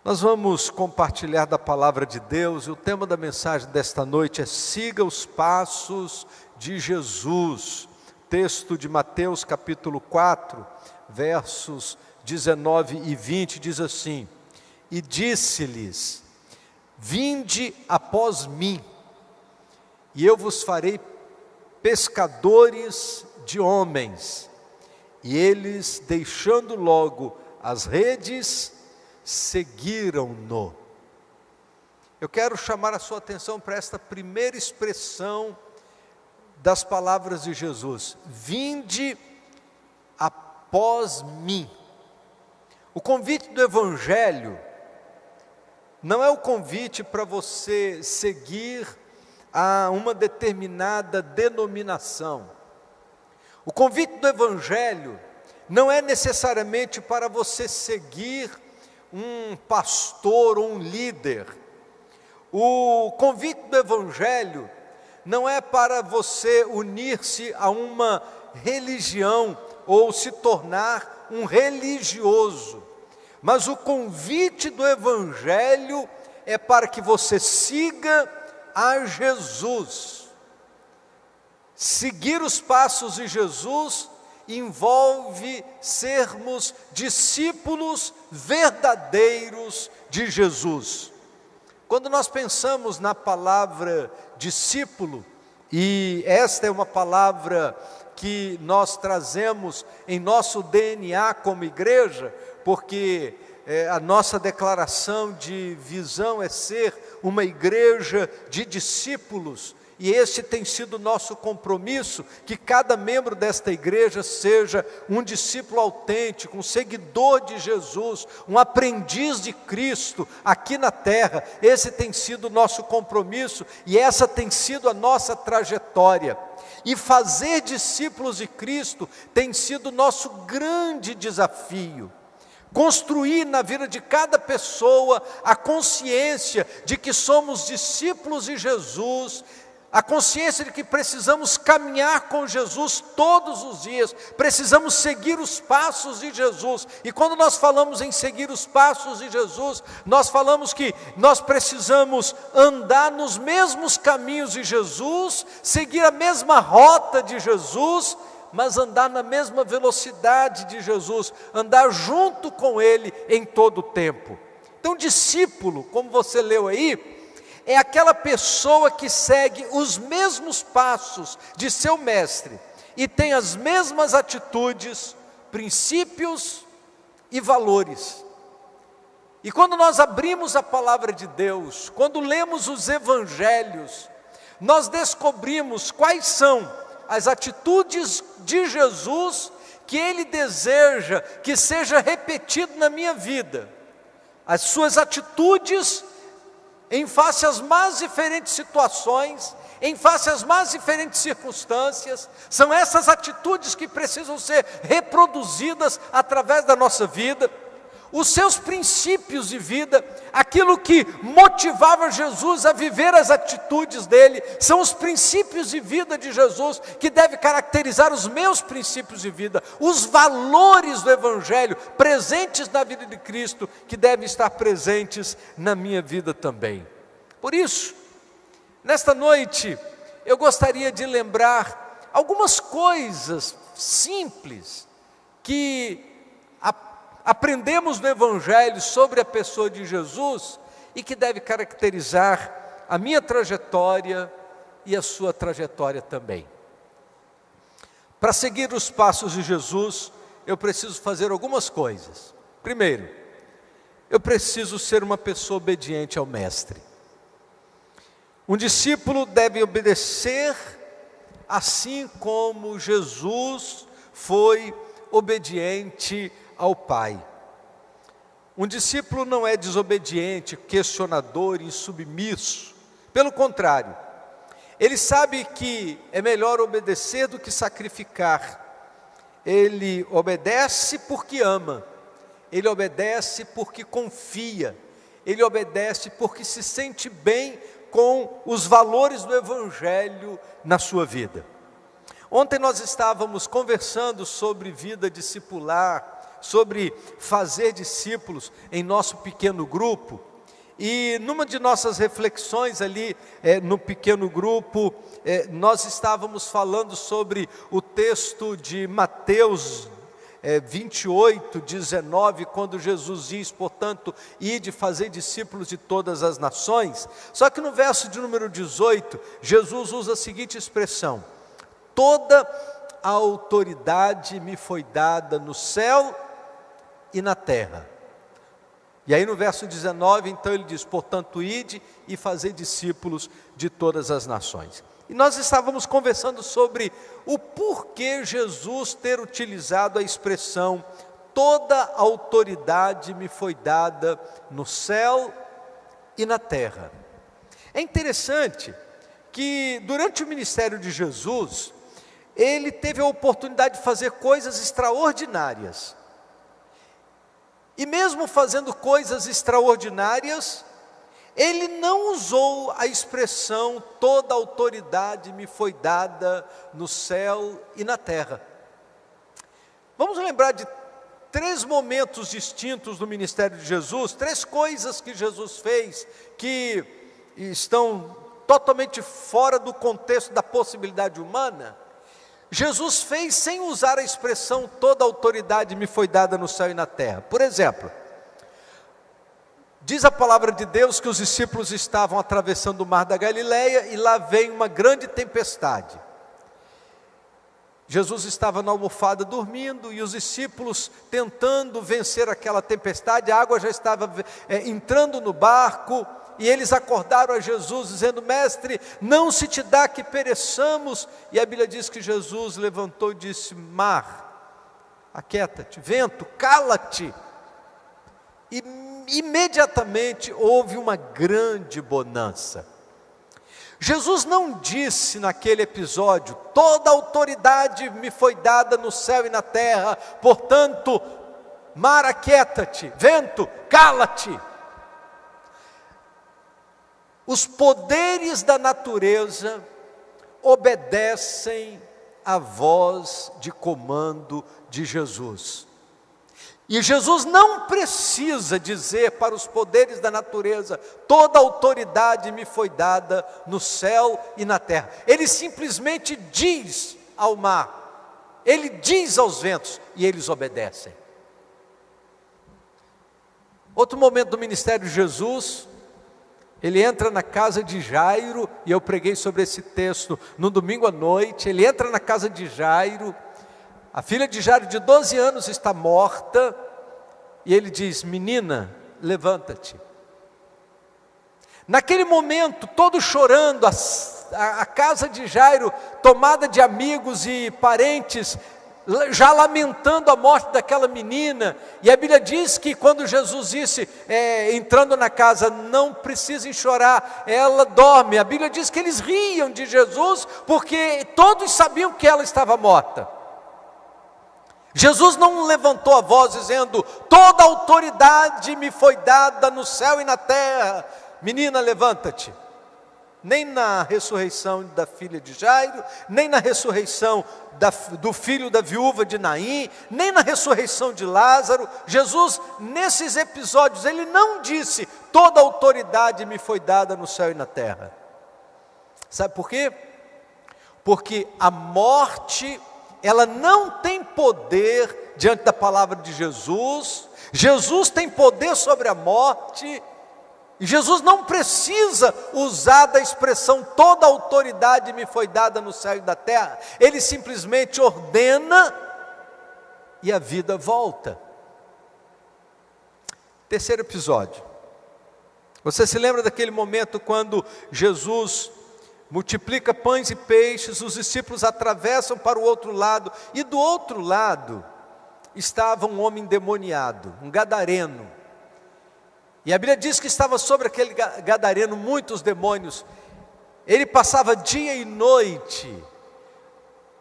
Nós vamos compartilhar da palavra de Deus e o tema da mensagem desta noite é siga os passos de Jesus. Texto de Mateus capítulo 4, versos 19 e 20 diz assim: E disse-lhes, vinde após mim, e eu vos farei pescadores de homens. E eles, deixando logo as redes, seguiram-no. Eu quero chamar a sua atenção para esta primeira expressão das palavras de Jesus: vinde após mim. O convite do Evangelho não é o convite para você seguir a uma determinada denominação. O convite do Evangelho não é necessariamente para você seguir um pastor ou um líder. O convite do Evangelho não é para você unir-se a uma religião ou se tornar um religioso. Mas o convite do Evangelho é para que você siga a Jesus. Seguir os passos de Jesus envolve sermos discípulos verdadeiros de Jesus. Quando nós pensamos na palavra discípulo, e esta é uma palavra que nós trazemos em nosso DNA como igreja, porque a nossa declaração de visão é ser uma igreja de discípulos, e esse tem sido o nosso compromisso, que cada membro desta igreja seja um discípulo autêntico, um seguidor de Jesus, um aprendiz de Cristo aqui na terra. Esse tem sido o nosso compromisso e essa tem sido a nossa trajetória. E fazer discípulos de Cristo tem sido o nosso grande desafio. Construir na vida de cada pessoa a consciência de que somos discípulos de Jesus, a consciência de que precisamos caminhar com Jesus todos os dias, precisamos seguir os passos de Jesus. E quando nós falamos em seguir os passos de Jesus, nós falamos que nós precisamos andar nos mesmos caminhos de Jesus, seguir a mesma rota de Jesus, mas andar na mesma velocidade de Jesus, andar junto com Ele em todo o tempo. Então, discípulo, como você leu aí, é aquela pessoa que segue os mesmos passos de seu mestre e tem as mesmas atitudes, princípios e valores. E quando nós abrimos a palavra de Deus, quando lemos os evangelhos, nós descobrimos quais são as atitudes de Jesus que Ele deseja que seja repetido na minha vida. As suas atitudes em face às mais diferentes situações, em face às mais diferentes circunstâncias, são essas atitudes que precisam ser reproduzidas através da nossa vida. Os seus princípios de vida, aquilo que motivava Jesus a viver as atitudes dele, são os princípios de vida de Jesus que devem caracterizar os meus princípios de vida, os valores do Evangelho presentes na vida de Cristo, que devem estar presentes na minha vida também. Por isso, nesta noite, eu gostaria de lembrar algumas coisas simples que aprendemos no Evangelho sobre a pessoa de Jesus e que deve caracterizar a minha trajetória e a sua trajetória também. Para seguir os passos de Jesus, eu preciso fazer algumas coisas. Primeiro, eu preciso ser uma pessoa obediente ao Mestre. Um discípulo deve obedecer assim como Jesus foi obediente ao Pai. Um discípulo não é desobediente, questionador, insubmisso. Pelo contrário, ele sabe que é melhor obedecer do que sacrificar. Ele obedece porque ama. Ele obedece porque confia. Ele obedece porque se sente bem com os valores do Evangelho na sua vida. Ontem nós estávamos conversando sobre vida discipular, sobre fazer discípulos em nosso pequeno grupo. E numa de nossas reflexões ali no pequeno grupo, nós estávamos falando sobre o texto de Mateus 28, 19, quando Jesus diz, portanto, ide fazer discípulos de todas as nações. Só que no verso de número 18, Jesus usa a seguinte expressão: toda a autoridade me foi dada no céu e na terra. E aí no verso 19, então ele diz, portanto, ide e fazei discípulos de todas as nações. E nós estávamos conversando sobre o porquê Jesus ter utilizado a expressão, toda a autoridade me foi dada no céu e na terra. É interessante que durante o ministério de Jesus, ele teve a oportunidade de fazer coisas extraordinárias. E mesmo fazendo coisas extraordinárias, ele não usou a expressão, toda a autoridade me foi dada no céu e na terra. Vamos lembrar de 3 momentos distintos do ministério de Jesus, 3 coisas que Jesus fez, que estão totalmente fora do contexto da possibilidade humana. Jesus fez sem usar a expressão, toda a autoridade me foi dada no céu e na terra. Por exemplo, diz a palavra de Deus que os discípulos estavam atravessando o mar da Galileia e lá vem uma grande tempestade. Jesus estava na almofada dormindo e os discípulos tentando vencer aquela tempestade, a água já estava entrando no barco e eles acordaram a Jesus dizendo, mestre, não se te dá que pereçamos. E a Bíblia diz que Jesus levantou e disse, mar, aquieta-te, vento, cala-te. E imediatamente houve uma grande bonança. Jesus não disse naquele episódio, toda a autoridade me foi dada no céu e na terra, portanto, mar, aquieta-te, vento, cala-te. Os poderes da natureza obedecem à voz de comando de Jesus. E Jesus não precisa dizer para os poderes da natureza, toda autoridade me foi dada no céu e na terra. Ele simplesmente diz ao mar, ele diz aos ventos e eles obedecem. Outro momento do ministério de Jesus, ele entra na casa de Jairo, e eu preguei sobre esse texto no domingo à noite. Ele entra na casa de Jairo, a filha de Jairo de 12 anos está morta, e ele diz, menina, levanta-te. Naquele momento, todos chorando, a casa de Jairo tomada de amigos e parentes, já lamentando a morte daquela menina, e a Bíblia diz que quando Jesus disse, entrando na casa, não precisem chorar, ela dorme. A Bíblia diz que eles riam de Jesus, porque todos sabiam que ela estava morta. Jesus não levantou a voz dizendo, toda a autoridade me foi dada no céu e na terra, menina, levanta-te. Nem na ressurreição da filha de Jairo, nem na ressurreição do filho da viúva de Naim, nem na ressurreição de Lázaro. Jesus, nesses episódios, ele não disse, toda a autoridade me foi dada no céu e na terra. Sabe por quê? Porque a morte, ela não tem poder diante da palavra de Jesus. Jesus tem poder sobre a morte. E Jesus não precisa usar da expressão, toda a autoridade me foi dada no céu e na terra. Ele simplesmente ordena e a vida volta. Terceiro episódio. Você se lembra daquele momento quando Jesus multiplica pães e peixes, os discípulos atravessam para o outro lado, e do outro lado estava um homem endemoniado, um gadareno. E a Bíblia diz que estava sobre aquele gadareno muitos demônios. Ele passava dia e noite,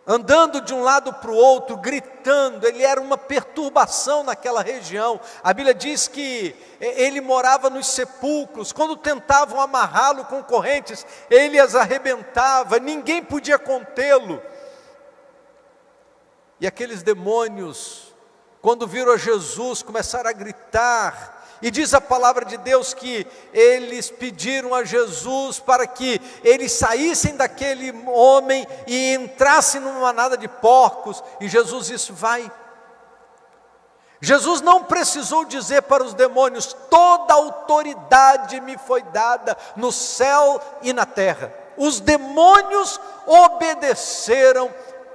andando de um lado para o outro, gritando. Ele era uma perturbação naquela região. A Bíblia diz que ele morava nos sepulcros. Quando tentavam amarrá-lo com correntes, ele as arrebentava, ninguém podia contê-lo. E aqueles demônios, quando viram a Jesus, começaram a gritar. E diz a palavra de Deus que eles pediram a Jesus para que eles saíssem daquele homem e entrassem numa manada de porcos. E Jesus disse: vai. Jesus não precisou dizer para os demônios: toda autoridade me foi dada no céu e na terra. Os demônios obedeceram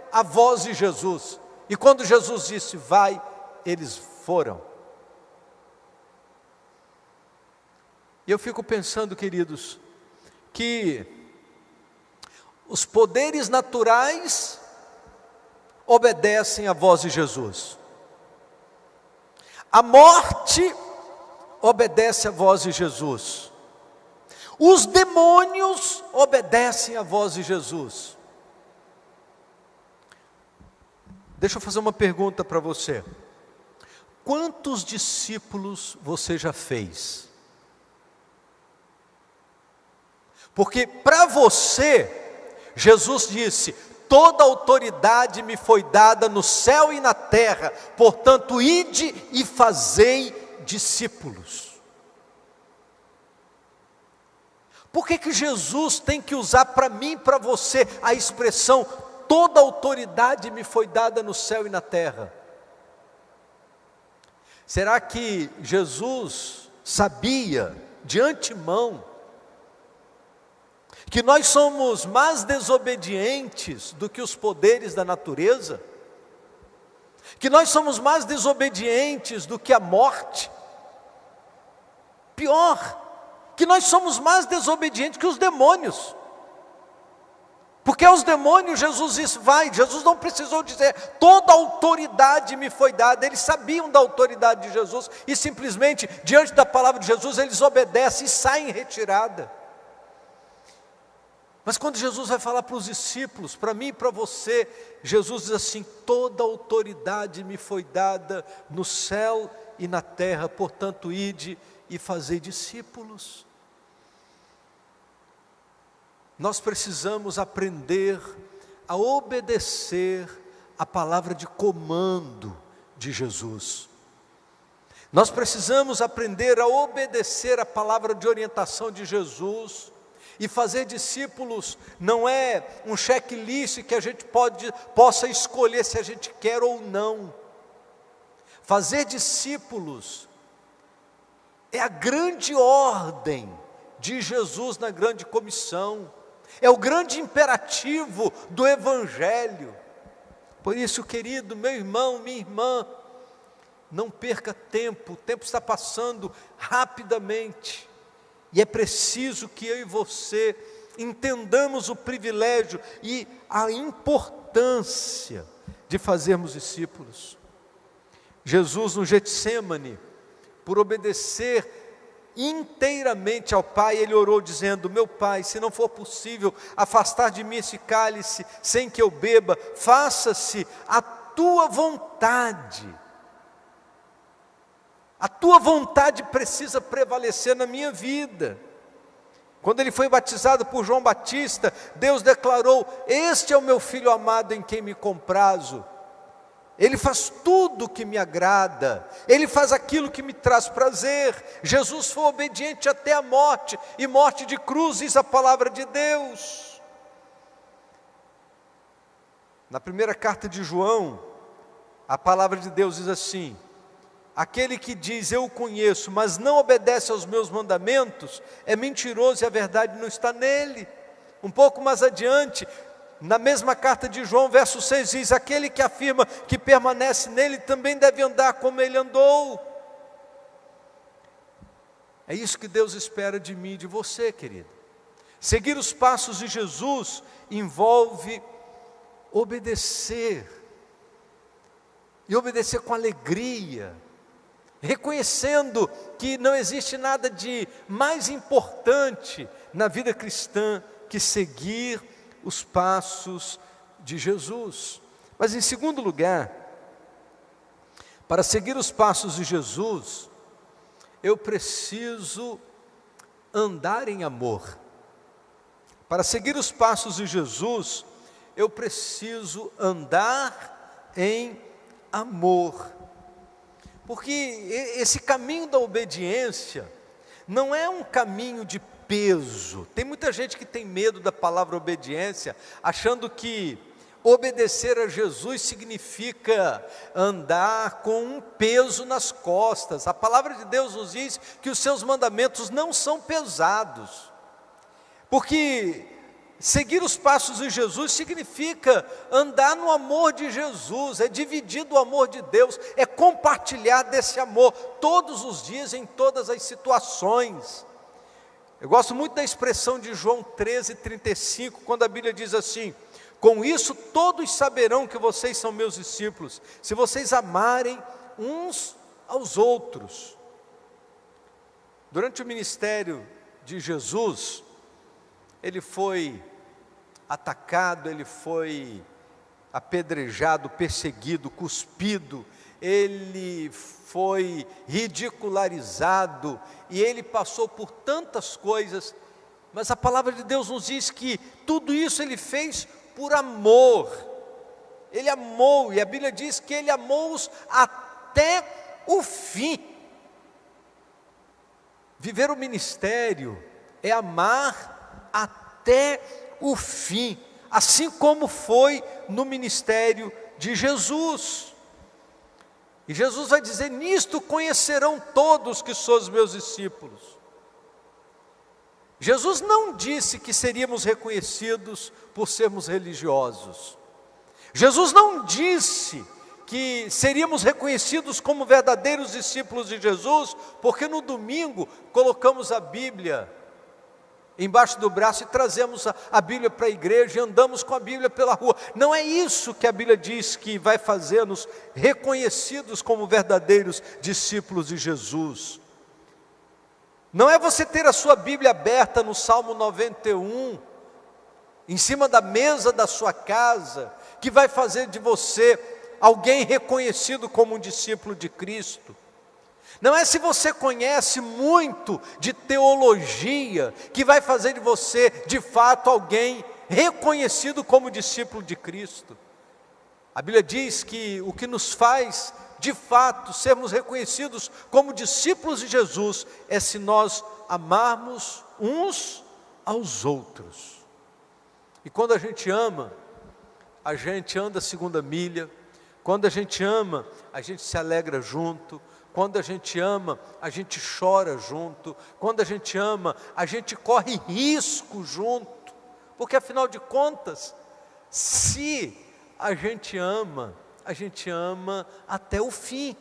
à voz de Jesus. E quando Jesus disse: vai, eles foram. E eu fico pensando, queridos, que os poderes naturais obedecem à voz de Jesus. A morte obedece à voz de Jesus. Os demônios obedecem à voz de Jesus. Deixa eu fazer uma pergunta para você. Quantos discípulos você já fez? Porque para você, Jesus disse: toda autoridade me foi dada no céu e na terra, portanto ide e fazei discípulos. Por que Jesus tem que usar para mim e para você a expressão: toda autoridade me foi dada no céu e na terra? Será que Jesus sabia de antemão que nós somos mais desobedientes do que os poderes da natureza? Que nós somos mais desobedientes do que a morte? Pior, que nós somos mais desobedientes que os demônios. Porque aos demônios Jesus disse: vai. Jesus não precisou dizer: toda autoridade me foi dada. Eles sabiam da autoridade de Jesus e simplesmente, diante da palavra de Jesus, eles obedecem e saem em retirada. Mas quando Jesus vai falar para os discípulos, para mim e para você, Jesus diz assim: toda autoridade me foi dada no céu e na terra, portanto ide e fazei discípulos. Nós precisamos aprender a obedecer a palavra de comando de Jesus. Nós precisamos aprender a obedecer a palavra de orientação de Jesus. E fazer discípulos não é um checklist que a gente possa escolher se a gente quer ou não. Fazer discípulos é a grande ordem de Jesus na grande comissão. É o grande imperativo do Evangelho. Por isso, querido, meu irmão, minha irmã, não perca tempo, o tempo está passando rapidamente. E é preciso que eu e você entendamos o privilégio e a importância de fazermos discípulos. Jesus no Getsêmani, por obedecer inteiramente ao Pai, ele orou dizendo: meu Pai, se não for possível afastar de mim esse cálice sem que eu beba, faça-se a tua vontade. A tua vontade precisa prevalecer na minha vida. Quando ele foi batizado por João Batista, Deus declarou: este é o meu filho amado em quem me comprazo. Ele faz tudo o que me agrada, ele faz aquilo que me traz prazer. Jesus foi obediente até a morte, e morte de cruz, diz a palavra de Deus. Na primeira carta de João, a palavra de Deus diz assim: aquele que diz eu o conheço, mas não obedece aos meus mandamentos, é mentiroso e a verdade não está nele. Um pouco mais adiante, na mesma carta de João, verso 6 diz: aquele que afirma que permanece nele também deve andar como ele andou. É isso que Deus espera de mim e de você, querido. Seguir os passos de Jesus envolve obedecer, e obedecer com alegria, reconhecendo que não existe nada de mais importante na vida cristã que seguir os passos de Jesus. Mas em segundo lugar, para seguir os passos de Jesus, eu preciso andar em amor. Para seguir os passos de Jesus, eu preciso andar em amor. Porque esse caminho da obediência não é um caminho de peso. Tem muita gente que tem medo da palavra obediência, achando que obedecer a Jesus significa andar com um peso nas costas. A palavra de Deus nos diz que os seus mandamentos não são pesados, porque seguir os passos de Jesus significa andar no amor de Jesus, é dividir do amor de Deus, é compartilhar desse amor todos os dias, em todas as situações. Eu gosto muito da expressão de João 13:35, quando a Bíblia diz assim: com isso todos saberão que vocês são meus discípulos, se vocês amarem uns aos outros. Durante o ministério de Jesus, ele foi atacado, ele foi apedrejado, perseguido, cuspido, ele foi ridicularizado, e ele passou por tantas coisas, mas a palavra de Deus nos diz que tudo isso ele fez por amor. Ele amou, e a Bíblia diz que ele amou-os até o fim. Viver o ministério é amar até o fim, assim como foi no ministério de Jesus. E Jesus vai dizer: nisto conhecerão todos que sois meus discípulos. Jesus não disse que seríamos reconhecidos por sermos religiosos. Jesus não disse que seríamos reconhecidos como verdadeiros discípulos de Jesus, porque no domingo colocamos a Bíblia embaixo do braço e trazemos a Bíblia para a igreja e andamos com a Bíblia pela rua. Não é isso que a Bíblia diz que vai fazer-nos reconhecidos como verdadeiros discípulos de Jesus. Não é você ter a sua Bíblia aberta no Salmo 91, em cima da mesa da sua casa, que vai fazer de você alguém reconhecido como um discípulo de Cristo. Não é se você conhece muito de teologia que vai fazer de você, de fato, alguém reconhecido como discípulo de Cristo. A Bíblia diz que o que nos faz, de fato, sermos reconhecidos como discípulos de Jesus é se nós amarmos uns aos outros. E quando a gente ama, a gente anda a segunda milha. Quando a gente ama, a gente se alegra junto. Quando a gente ama, a gente chora junto. Quando a gente ama, a gente corre risco junto. Porque afinal de contas, se a gente ama até o fim.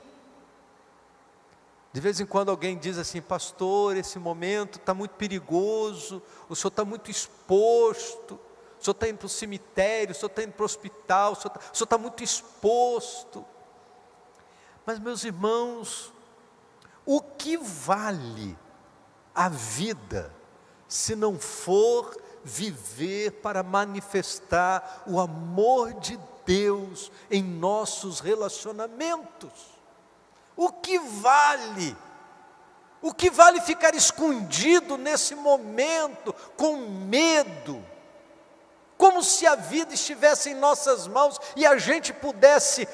De vez em quando alguém diz assim: pastor, esse momento está muito perigoso, o senhor está muito exposto, o senhor está indo para o cemitério, o senhor está indo para o hospital, o senhor está muito exposto. Mas, meus irmãos, o que vale a vida se não for viver para manifestar o amor de Deus em nossos relacionamentos? O que vale? O que vale ficar escondido nesse momento, com medo? Como se a vida estivesse em nossas mãos e a gente pudesse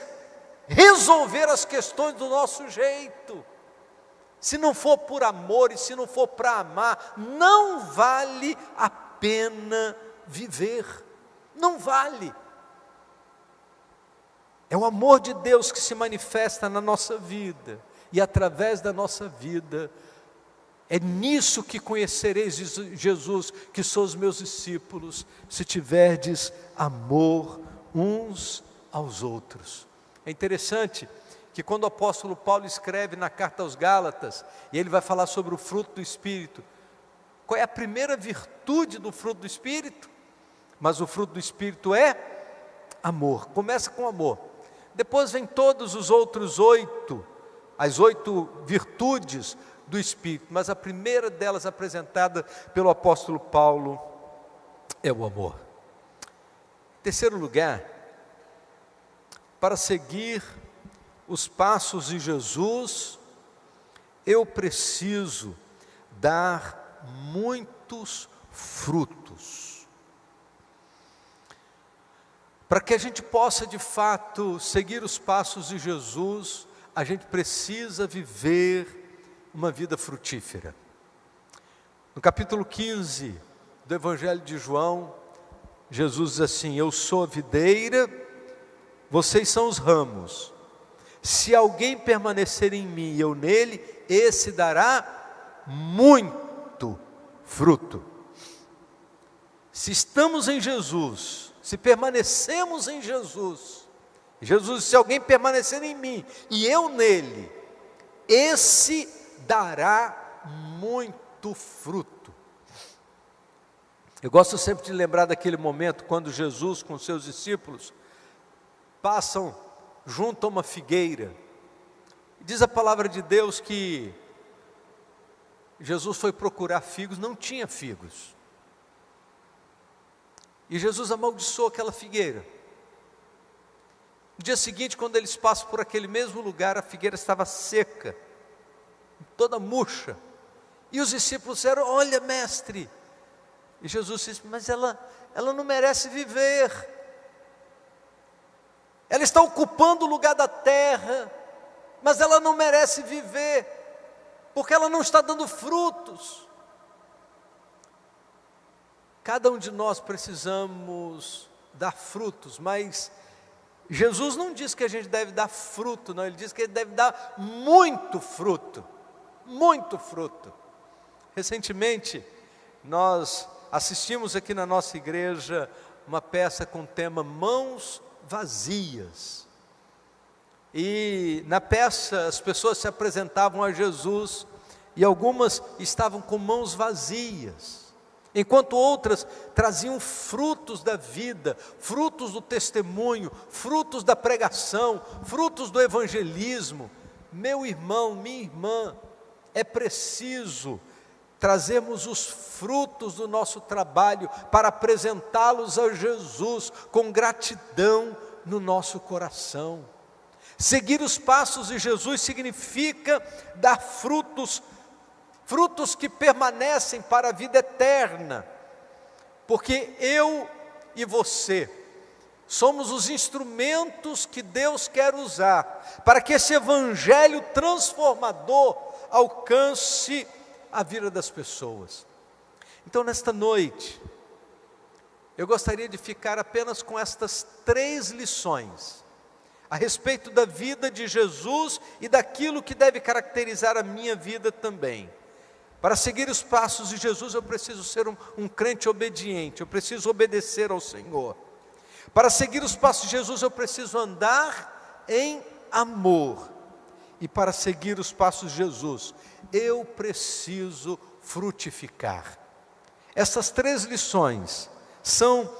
resolver as questões do nosso jeito. Se não for por amor e se não for para amar, não vale a pena viver. Não vale. É o amor de Deus que se manifesta na nossa vida, e através da nossa vida, é nisso que conhecereis Jesus, que sois meus discípulos, se tiverdes amor uns aos outros. É interessante que quando o apóstolo Paulo escreve na carta aos Gálatas, e ele vai falar sobre o fruto do Espírito, qual é a primeira virtude do fruto do Espírito? Mas o fruto do Espírito é amor, começa com amor. Depois vem todos os outros 8, as 8 virtudes do Espírito, mas a primeira delas apresentada pelo apóstolo Paulo é o amor. Em terceiro lugar, para seguir os passos de Jesus, eu preciso dar muitos frutos. Para que a gente possa de fato seguir os passos de Jesus, a gente precisa viver uma vida frutífera. No capítulo 15 do Evangelho de João, Jesus diz assim: eu sou a videira, vocês são os ramos. Se alguém permanecer em mim e eu nele, esse dará muito fruto. Se estamos em Jesus, se permanecemos em Jesus, Jesus disse: se alguém permanecer em mim e eu nele, esse dará muito fruto. Eu gosto sempre de lembrar daquele momento quando Jesus com seus discípulos passam junto a uma figueira. Diz a palavra de Deus que Jesus foi procurar figos, não tinha figos. E Jesus amaldiçoou aquela figueira. No dia seguinte, quando eles passam por aquele mesmo lugar, a figueira estava seca, toda murcha. E os discípulos disseram: olha, mestre. E Jesus disse: mas ela não merece viver. Ela está ocupando o lugar da terra, mas ela não merece viver, porque ela não está dando frutos. Cada um de nós precisamos dar frutos, mas Jesus não diz que a gente deve dar fruto, não. Ele diz que ele deve dar muito fruto, muito fruto. Recentemente, nós assistimos aqui na nossa igreja uma peça com o tema Mãos Vazias. E na peça as pessoas se apresentavam a Jesus e algumas estavam com mãos vazias, enquanto outras traziam frutos da vida, frutos do testemunho, frutos da pregação, frutos do evangelismo. Meu irmão, minha irmã, é preciso trazermos os frutos do nosso trabalho para apresentá-los a Jesus com gratidão no nosso coração. Seguir os passos de Jesus significa dar frutos, frutos que permanecem para a vida eterna, porque eu e você somos os instrumentos que Deus quer usar para que esse evangelho transformador alcance a vida das pessoas. Então, nesta noite, eu gostaria de ficar apenas com estas 3 lições a respeito da vida de Jesus e daquilo que deve caracterizar a minha vida também. Para seguir os passos de Jesus, eu preciso ser um crente obediente, eu preciso obedecer ao Senhor. Para seguir os passos de Jesus, eu preciso andar em amor. E para seguir os passos de Jesus, eu preciso frutificar. Essas 3 lições são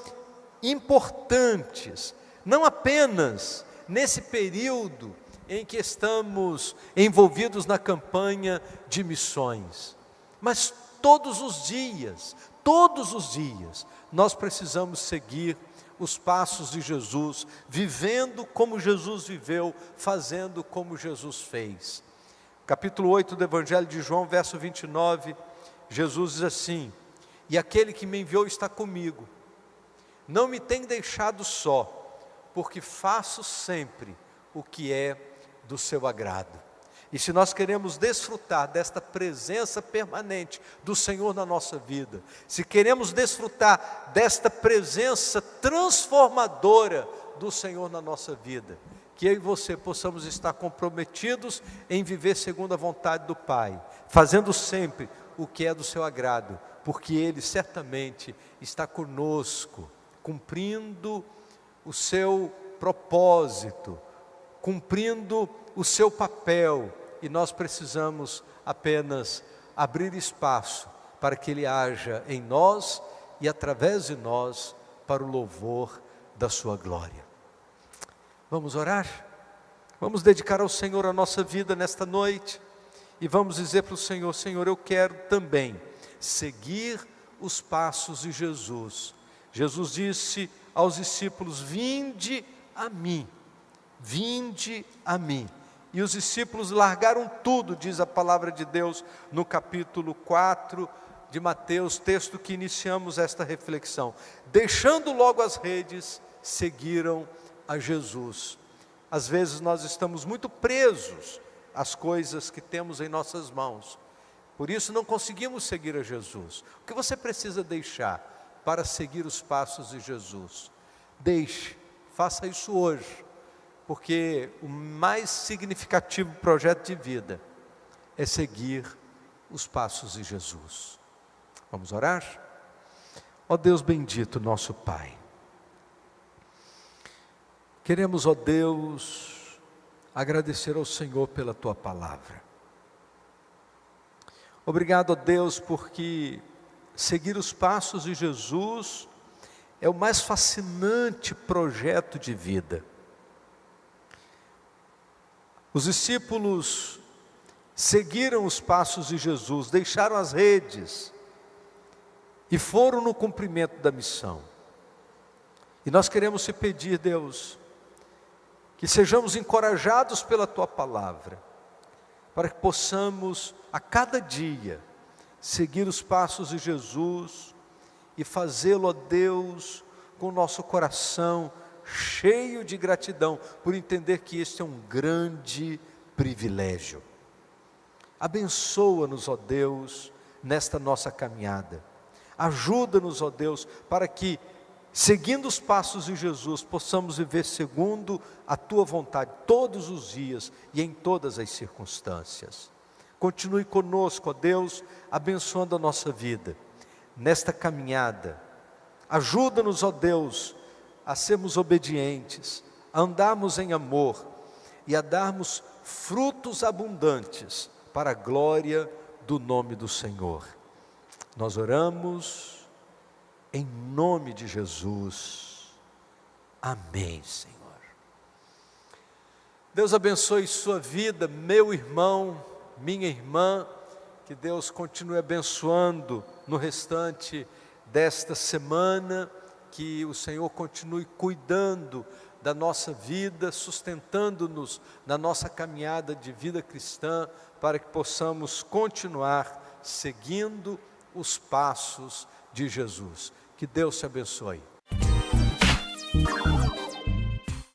importantes, não apenas nesse período em que estamos envolvidos na campanha de missões, mas todos os dias, nós precisamos seguir os passos de Jesus, vivendo como Jesus viveu, fazendo como Jesus fez. Capítulo 8 do Evangelho de João, verso 29, Jesus diz assim: e aquele que me enviou está comigo, não me tem deixado só, porque faço sempre o que é do seu agrado. E se nós queremos desfrutar desta presença permanente do Senhor na nossa vida, se queremos desfrutar desta presença transformadora do Senhor na nossa vida, que eu e você possamos estar comprometidos em viver segundo a vontade do Pai, fazendo sempre o que é do seu agrado, porque Ele certamente está conosco, cumprindo o seu propósito, cumprindo o seu papel, e nós precisamos apenas abrir espaço para que Ele haja em nós e através de nós para o louvor da sua glória. Vamos orar? Vamos dedicar ao Senhor a nossa vida nesta noite e vamos dizer para o Senhor: Senhor, eu quero também seguir os passos de Jesus. Jesus disse aos discípulos: vinde a mim, vinde a mim. E os discípulos largaram tudo, diz a palavra de Deus no capítulo 4 de Mateus, texto que iniciamos esta reflexão. Deixando logo as redes, seguiram a Jesus. Às vezes nós estamos muito presos às coisas que temos em nossas mãos. Por isso não conseguimos seguir a Jesus. O que você precisa deixar para seguir os passos de Jesus? Deixe, faça isso hoje. Porque o mais significativo projeto de vida é seguir os passos de Jesus. Vamos orar? Ó Deus bendito, nosso Pai. Queremos, ó Deus, agradecer ao Senhor pela Tua palavra. Obrigado, ó Deus, porque seguir os passos de Jesus é o mais fascinante projeto de vida. Os discípulos seguiram os passos de Jesus, deixaram as redes e foram no cumprimento da missão. E nós queremos te pedir, Deus, que sejamos encorajados pela Tua palavra, para que possamos a cada dia seguir os passos de Jesus e fazê-lo, ó Deus, com o nosso coração cheio de gratidão, por entender que este é um grande privilégio. Abençoa-nos, ó Deus, nesta nossa caminhada. Ajuda-nos, ó Deus, para que, seguindo os passos de Jesus, possamos viver segundo a Tua vontade todos os dias e em todas as circunstâncias. Continue conosco, ó Deus, abençoando a nossa vida nesta caminhada. Ajuda-nos, ó Deus, a sermos obedientes, a andarmos em amor e a darmos frutos abundantes para a glória do nome do Senhor. Nós oramos em nome de Jesus. Amém, Senhor. Deus abençoe sua vida, meu irmão, minha irmã, que Deus continue abençoando no restante desta semana, que o Senhor continue cuidando da nossa vida, sustentando-nos na nossa caminhada de vida cristã, para que possamos continuar seguindo os passos de Jesus. Que Deus te abençoe.